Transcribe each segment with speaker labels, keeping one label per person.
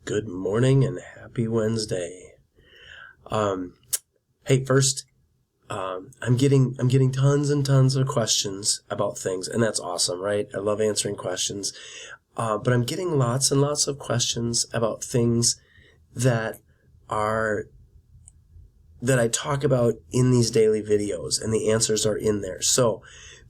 Speaker 1: Good morning and happy Wednesday. Hey, first, I'm getting tons and tons of questions about things, and that's awesome, right? I love answering questions. But I'm getting lots and lots of questions about things that are that I talk about in these daily videos, and the answers are in there. So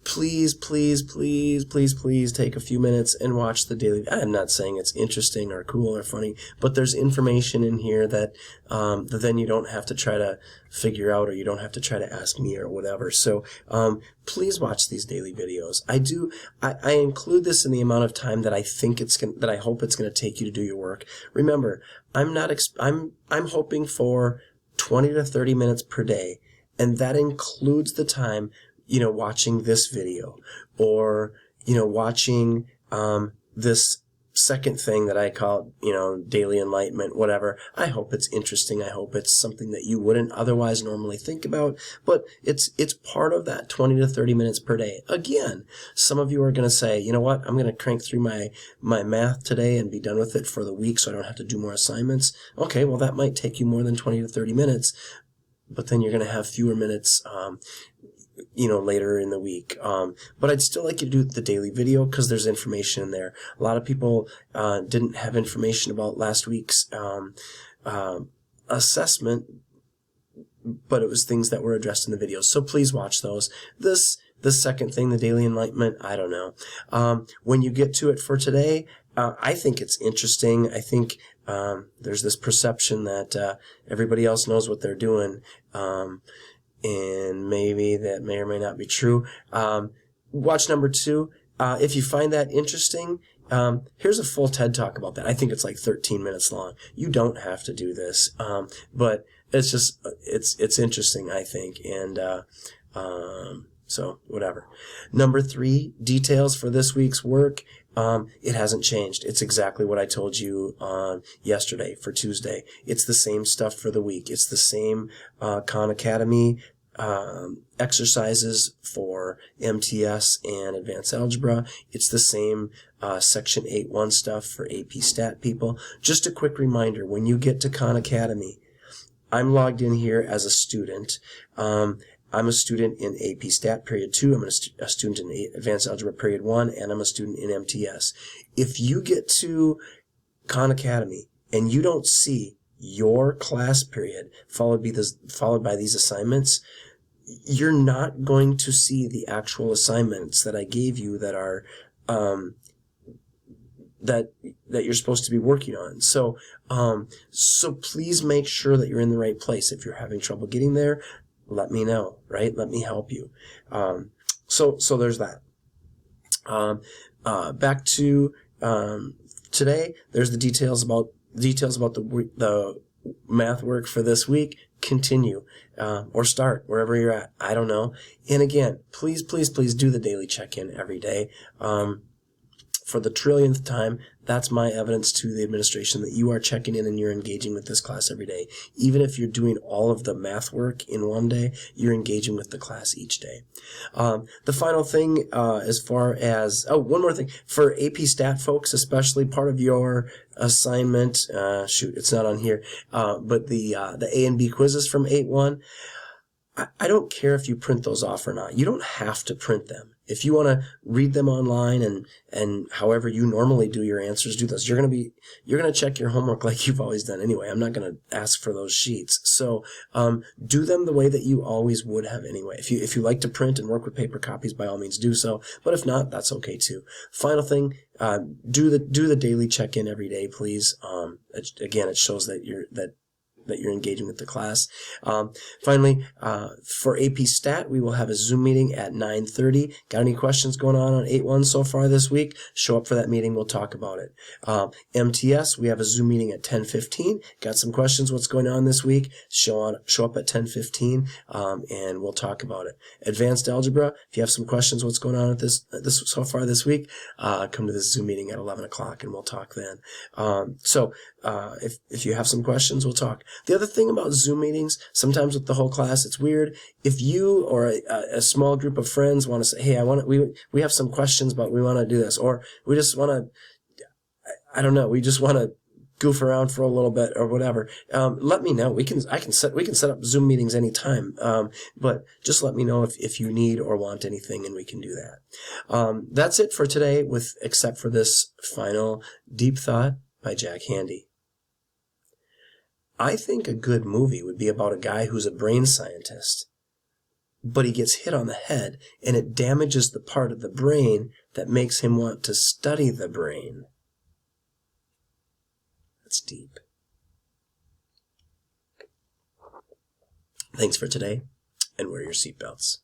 Speaker 1: please take a few minutes and watch the daily. I'm not saying it's interesting or cool or funny, but there's information in here that then you don't have to try to figure out, or you don't have to try to ask me or whatever. So please watch these daily videos. I include this in the amount of time that I think that I hope it's going to take you to do your work. Remember, I'm hoping for 20 to 30 minutes per day, and that includes the time watching this video, or watching this second thing that I call daily enlightenment, whatever. I hope it's interesting. I hope it's something that you wouldn't otherwise normally think about, but it's part of that 20 to 30 minutes per day. Again, some of you are going to say, you know what, I'm going to crank through my math today and be done with it for the week so I don't have to do more assignments. Okay, well, that might take you more than 20 to 30 minutes, but then you're going to have fewer minutes later in the week. But I'd still like you to do the daily video because there's information in there. A lot of people didn't have information about last week's assessment, but it was things that were addressed in the videos. So please watch those. The second thing, the daily enlightenment, I don't know. When you get to it for today, I think it's interesting. I think there's this perception that everybody else knows what they're doing. And maybe that may or may not be true. Watch number 2. If you find that interesting, here's a full TED Talk about that. I think it's like 13 minutes long. You don't have to do this, but it's just it's interesting, I think, and so whatever. Number 3, details for this week's work. It hasn't changed. It's exactly what I told you yesterday for Tuesday. It's the same stuff for the week. It's the same Khan Academy exercises for MTS and Advanced Algebra. It's the same Section 8.1 stuff for AP Stat people. Just a quick reminder, when you get to Khan Academy, I'm logged in here as a student. I'm a student in AP Stat Period 2, I'm a student in Advanced Algebra Period 1, and I'm a student in MTS. If you get to Khan Academy and you don't see your class period followed by these assignments, you're not going to see the actual assignments that I gave you that are that you're supposed to be working on. So please make sure that you're in the right place. If you're having trouble getting there, let me know, right? Let me help you. So there's that. Back to today. There's the details about the math work for this week. Continue or start wherever you're at. I don't know. And again, please do the daily check-in every day. For the trillionth time, that's my evidence to the administration that you are checking in and you're engaging with this class every day. Even if you're doing all of the math work in one day, you're engaging with the class each day. The final thing, as far as, one more thing. For AP Stat folks, especially, part of your assignment, it's not on here, but the A and B quizzes from 8.1, I don't care if you print those off or not. You don't have to print them. If you want to read them online and however you normally do your answers, do those. You're going to check your homework like you've always done anyway. I'm not going to ask for those sheets. So, do them the way that you always would have anyway. If you like to print and work with paper copies, by all means do so. But if not, that's okay too. Final thing, do the daily check-in every day, please. Again, it shows that you're engaging with the class. Finally, for AP Stat, we will have a Zoom meeting at 9:30. Got any questions going on 8.1 so far this week? Show up for that meeting. We'll talk about it. MTS, we have a Zoom meeting at 10:15. Got some questions? What's going on this week? Show up at 10:15, and we'll talk about it. Advanced Algebra, if you have some questions, what's going on at this so far this week? Come to this Zoom meeting at 11 o'clock, and we'll talk then. If you have some questions, we'll talk. The other thing about Zoom meetings, sometimes with the whole class, it's weird. If you or a small group of friends want to say, hey, we have some questions, but we want to do this, or we just want to, I don't know, we just want to goof around for a little bit or whatever, let me know. We can set up Zoom meetings anytime. But just let me know if you need or want anything, and we can do that. That's it for today, except for this final deep thought by Jack Handey. I think a good movie would be about a guy who's a brain scientist, but he gets hit on the head, and it damages the part of the brain that makes him want to study the brain. That's deep. Thanks for today, and wear your seatbelts.